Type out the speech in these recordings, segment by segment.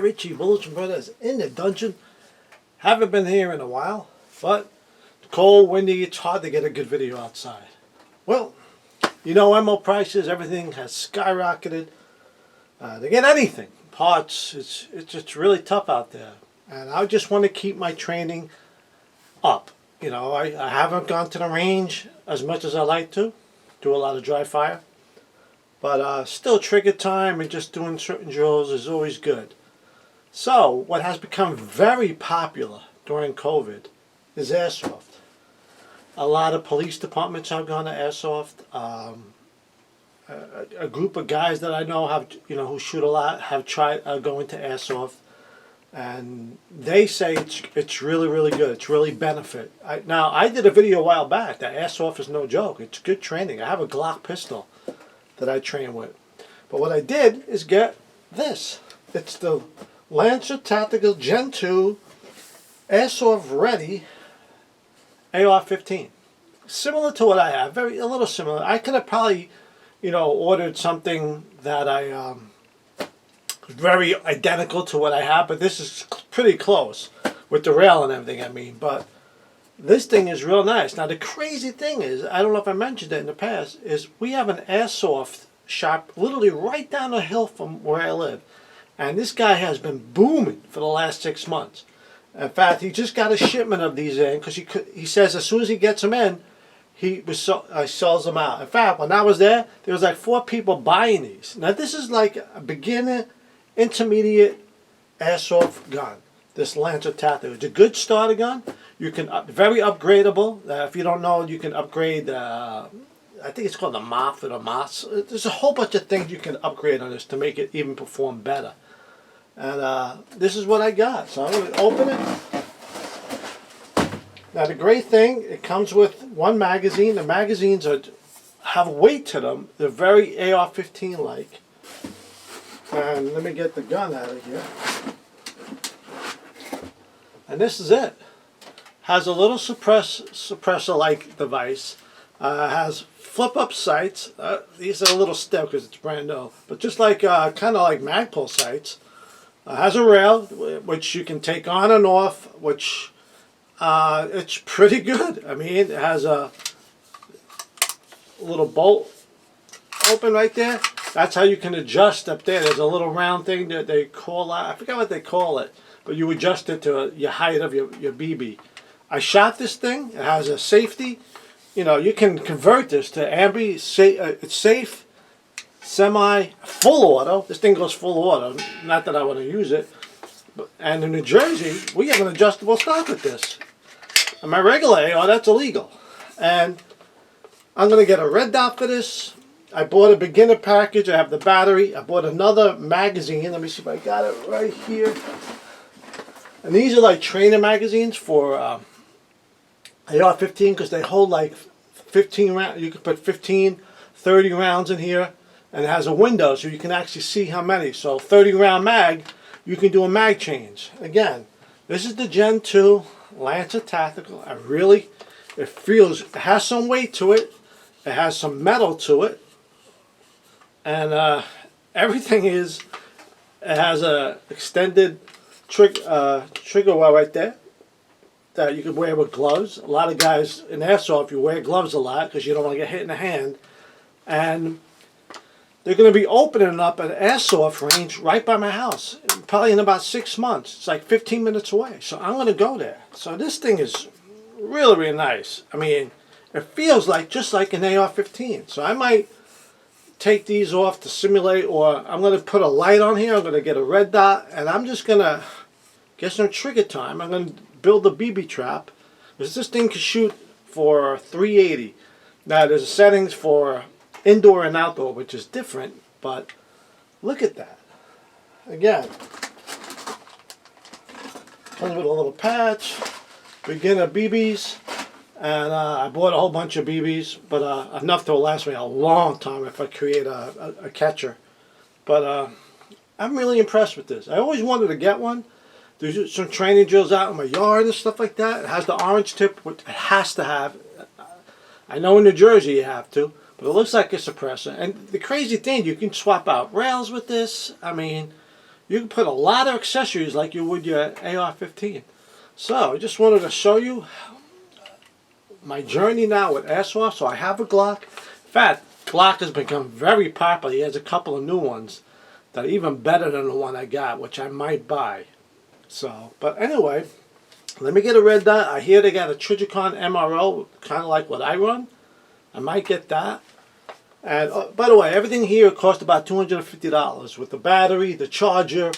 Richie, Bullets and Brothers in the dungeon. Haven't been here in a while, but cold, windy, it's hard to get a good video outside. Well, you know ammo prices, everything has skyrocketed. To get anything, parts, it's really tough out there. And I just want to keep my training up. You know, I haven't gone to the range as much as I like to. Do a lot of dry fire. But still, trigger time and just doing certain drills is always good. So, what has become very popular during COVID is airsoft. A lot of police departments have gone to airsoft. A group of guys that I know have, who shoot a lot, have tried going to airsoft, and they say it's really, really good. It's really benefit. Now, I did a video a while back that airsoft is no joke. It's good training. I have a Glock pistol that I train with. But what I did is get this. It's the Lancer Tactical Gen 2 Airsoft Ready AR-15. Similar to what I have, a little similar. I could have probably, ordered something that I very identical to what I have, but this is pretty close with the rail and everything, I mean. But this thing is real nice. Now, the crazy thing is, I don't know if I mentioned it in the past, is we have an airsoft shop literally right down the hill from where I live. And this guy has been booming for the last 6 months. In fact, he just got a shipment of these in because he says as soon as he gets them in, he sells them out. In fact, when I was there was like 4 people buying these. Now, this is like a beginner, intermediate airsoft gun. This Lancer Tactical. It's a good starter gun. You can very upgradable. If you don't know, you can upgrade. I think it's called the MOF or the MOS. There's a whole bunch of things you can upgrade on this to make it even perform better. And this is what I got. So I'm going to open it. Now the great thing, it comes with one magazine. The magazines have weight to them. They're very AR-15 like. And let me get the gun out of here. And this is it. Has a little suppressor-like device. Has flip-up sights. These are a little stiff because it's brand new. But just like kind of like Magpul sights. Has a rail which you can take on and off, which it's pretty good. I mean, it has a little bolt open right there. That's how you can adjust up there. There's a little round thing that they call that. I forgot what they call it, but you adjust it to your height of your BB. I shot this thing. It has a safety. You can convert this to ambi. It's safe, semi, full auto. This thing goes full auto. Not that I want to use it. And in New Jersey, we have an adjustable stock with this. And my regular AR, that's illegal. And I'm going to get a red dot for this. I bought a beginner package. I have the battery. I bought another magazine. Let me see if I got it right here. And these are like trainer magazines for AR-15 because they hold like 15 rounds. You can put 15, 30 rounds in here. And it has a window so you can actually see how many. So 30 round mag, you can do a mag change. Again, this is the Gen 2 Lancer Tactical. It has some weight to it. It has some metal to it. And everything it has a extended trigger well right there that you can wear with gloves. A lot of guys in airsoft, you wear gloves a lot because you don't want to get hit in the hand. And they're going to be opening up an airsoft range right by my house, probably in about 6 months. It's like 15 minutes away, so I'm going to go there. So this thing is really, really nice. I mean, it feels just like an AR-15. So I might take these off to simulate, or I'm going to put a light on here. I'm going to get a red dot, and I'm just going to get some trigger time. I'm going to build a BB trap, because this thing can shoot for 380. Now, there's settings for indoor and outdoor, which is different, but look at that. Again, comes with a little patch, beginner BBs, and I bought a whole bunch of BBs, but enough to last me a long time if I create a catcher. But I'm really impressed with this. I always wanted to get one. There's some training drills out in my yard and stuff like that. It has the orange tip, which it has to have. I know in New Jersey you have to. But it looks like a suppressor. And the crazy thing, you can swap out rails with this. I mean, you can put a lot of accessories like you would your AR-15. So I just wanted to show you my journey now with airsoft. So I have a Glock. In fact, Glock has become very popular. He has a couple of new ones that are even better than the one I got, which I might buy. So, but anyway, let me get a red dot. I hear they got a Trigicon MRO, kind of like what I run. I might get that. And by the way, everything here cost about $250 with the battery, the charger,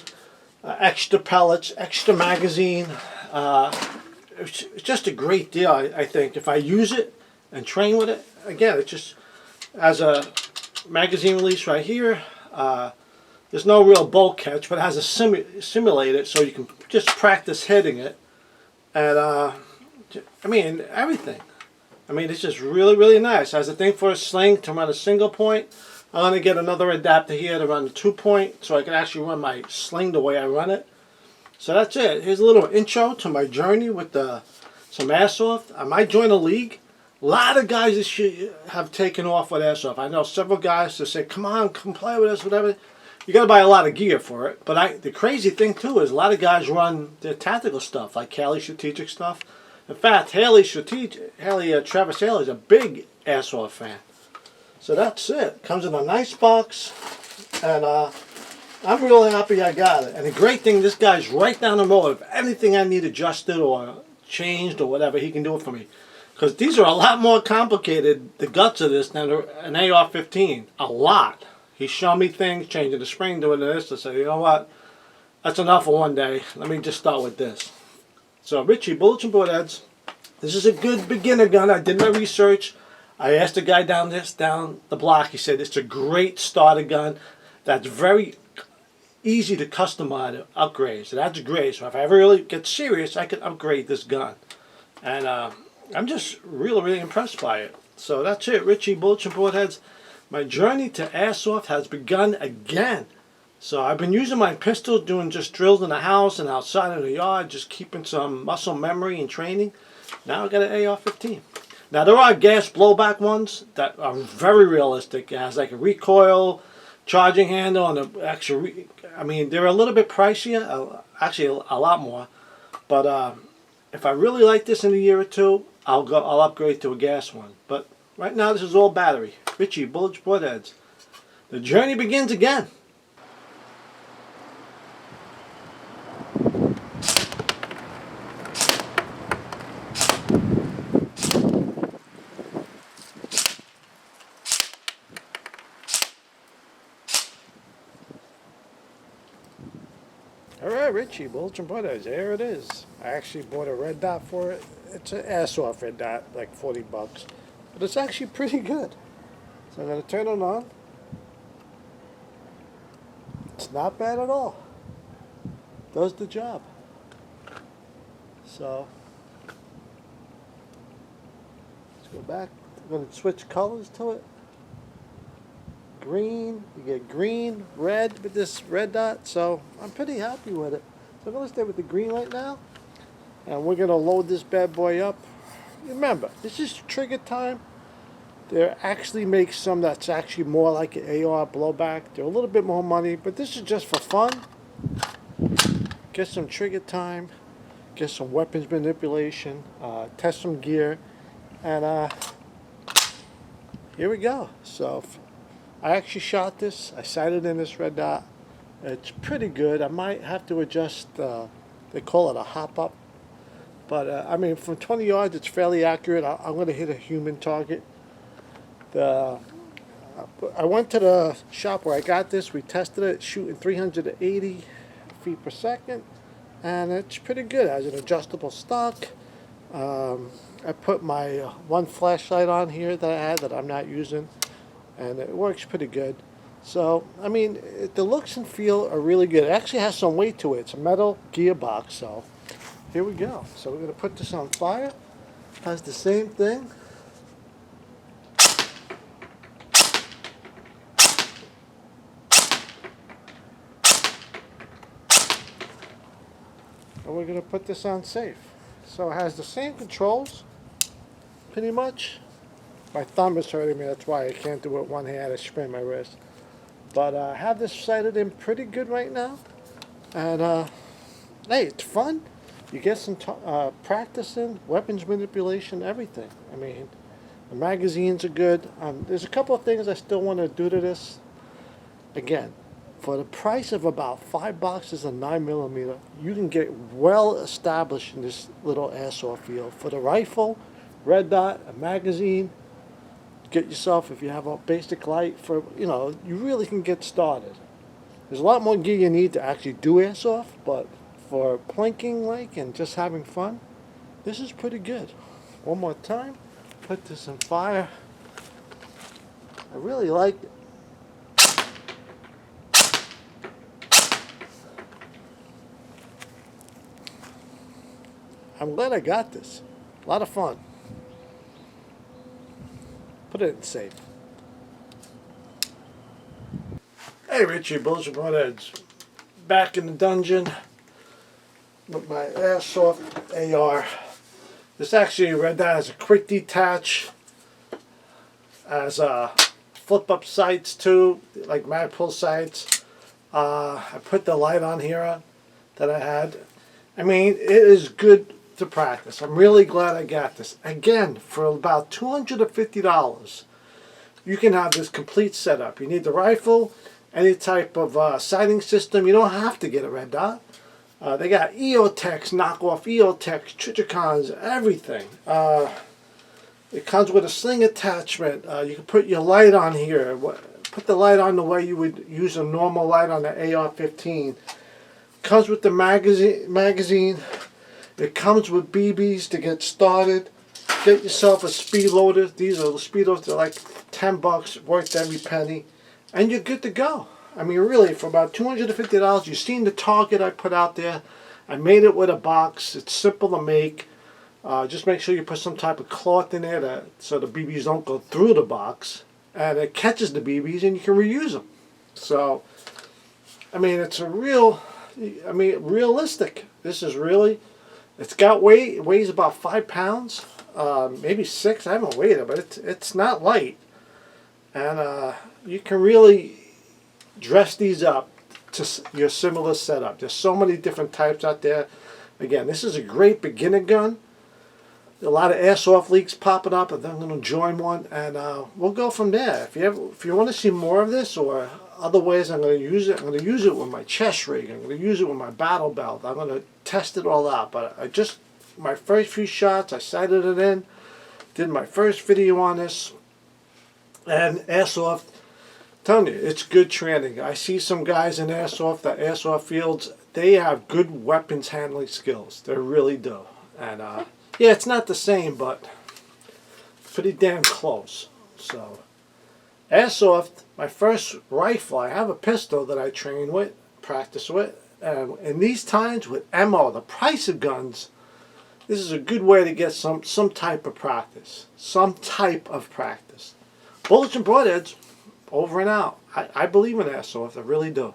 extra pellets, extra magazine. It's just a great deal, I think. If I use it and train with it, again, it just has a magazine release right here. There's no real bolt catch, but it has a simulator, so you can just practice hitting it. And I mean, everything. I mean, it's just really, really nice. It has a thing for a sling to run a single point. I'm going to get another adapter here to run the 2-point, so I can actually run my sling the way I run it. So that's it. Here's a little intro to my journey with some airsoft. I might join a league. A lot of guys this year have taken off with airsoft. I know several guys that say, come on, come play with us, whatever. You got to buy a lot of gear for it. But the crazy thing, too, is a lot of guys run their tactical stuff, like Haley strategic stuff. In fact, Travis Haley is a big airsoft fan. So that's it. Comes in a nice box. And I'm really happy I got it. And the great thing, this guy's right down the road. If anything I need adjusted or changed or whatever, he can do it for me. Because these are a lot more complicated, the guts of this, than an AR-15. A lot. He's shown me things, changing the spring, doing this. I say, you know what? That's enough for one day. Let me just start with this. So, Richie, Bullets and Broadheads. This is a good beginner gun. I did my research. I asked the guy down the block. He said it's a great starter gun that's very easy to customize, upgrade. So that's great. So if I ever really get serious, I can upgrade this gun. And I'm just really, really impressed by it. So that's it, Richie, Bullets and Broadheads. My journey to airsoft has begun again. So I've been using my pistol, doing just drills in the house and outside in the yard, just keeping some muscle memory and training. Now I got an AR-15. Now there are gas blowback ones that are very realistic. It has like a recoil, charging handle, and an extra. I mean, they're a little bit pricier, actually a lot more. But if I really like this in a year or two, I'll upgrade to a gas one. But right now this is all battery. Richie, Bullets, Broadheads. The journey begins again. Alright, Richie, Bullets and Broadheads, there it is. I actually bought a red dot for it. It's an airsoft red dot, like 40 bucks. But it's actually pretty good. So I'm going to turn it on. It's not bad at all. Does the job. So, let's go back. I'm going to switch colors to it. Green, you get green, red with this red dot. So I'm pretty happy with it. So I'm going to stay with the green right now. And we're going to load this bad boy up. Remember, this is trigger time. They actually make some that's actually more like an AR blowback. They're a little bit more money, but this is just for fun. Get some trigger time, get some weapons manipulation, test some gear, and here we go. So I actually shot this. I sighted in this red dot. It's pretty good. I might have to adjust, they call it a hop up. But I mean, from 20 yards, it's fairly accurate. I'm going to hit a human target. I went to the shop where I got this. We tested it, shooting 380 feet per second, and it's pretty good. It has an adjustable stock. I put my one flashlight on here that I had that I'm not using, and it works pretty good. So, I mean, the looks and feel are really good. It actually has some weight to it. It's a metal gearbox, so here we go. So we're going to put this on fire. It has the same thing. And we're going to put this on safe. So it has the same controls, pretty much. My thumb is hurting me, that's why I can't do it one hand, I sprain my wrist. But I have this sighted in pretty good right now. And hey, it's fun. You get some practice in weapons manipulation, everything. I mean, the magazines are good. There's a couple of things I still want to do to this. Again, for the price of about $5 a 9mm, you can get well established in this little airsoft field. For the rifle, red dot, a magazine, get yourself, if you have a basic light, you really can get started. There's a lot more gear you need to actually do airsoft, but for plinking like and just having fun, this is pretty good. One more time, put this in fire. I really like it. I'm glad I got this. A lot of fun. Put it in safe. Hey Richie, Bullets and Broadheads. Back in the dungeon with my airsoft AR. This actually read that as a quick detach, as flip up sights too, like mag pull sights. I put the light on here that I had. I mean, it is good to practice. I'm really glad I got this. Again, for about $250, you can have this complete setup. You need the rifle, any type of sighting system. You don't have to get a red dot. They got EOTechs, knockoff EOTechs, Trichicons, everything. It comes with a sling attachment. You can put your light on here. Put the light on the way you would use a normal light on the AR-15. Comes with the magazine. It comes with BBs to get started. Get yourself a speed loader. These are the speed loaders. They're like $10, worth every penny. And you're good to go. I mean, really, for about $250, you've seen the target I put out there. I made it with a box. It's simple to make. Just make sure you put some type of cloth in there so the BBs don't go through the box. And it catches the BBs and you can reuse them. So, I mean, it's realistic. This is really, it's got weight. It weighs about 5 pounds, maybe 6. I haven't weighed it, but it's not light. And you can really dress these up to your similar setup. There's so many different types out there. Again, this is a great beginner gun. A lot of airsoft leagues popping up, and I'm going to join one, and we'll go from there. If you want to see more of this or other ways I'm going to use it, I'm going to use it with my chest rig. I'm going to use it with my battle belt. I'm going to test it all out. But my first few shots, I sighted it in, did my first video on this, and airsoft. I'm telling you, it's good training. I see some guys in airsoft, the airsoft fields, they have good weapons handling skills. They really do. And yeah, it's not the same, but pretty damn close. So, airsoft, my first rifle, I have a pistol that I train with, practice with. And in these times with ammo, the price of guns, this is a good way to get some type of practice. Some type of practice. Bullets and Broadheads, over and out. I believe in airsoft, I really do.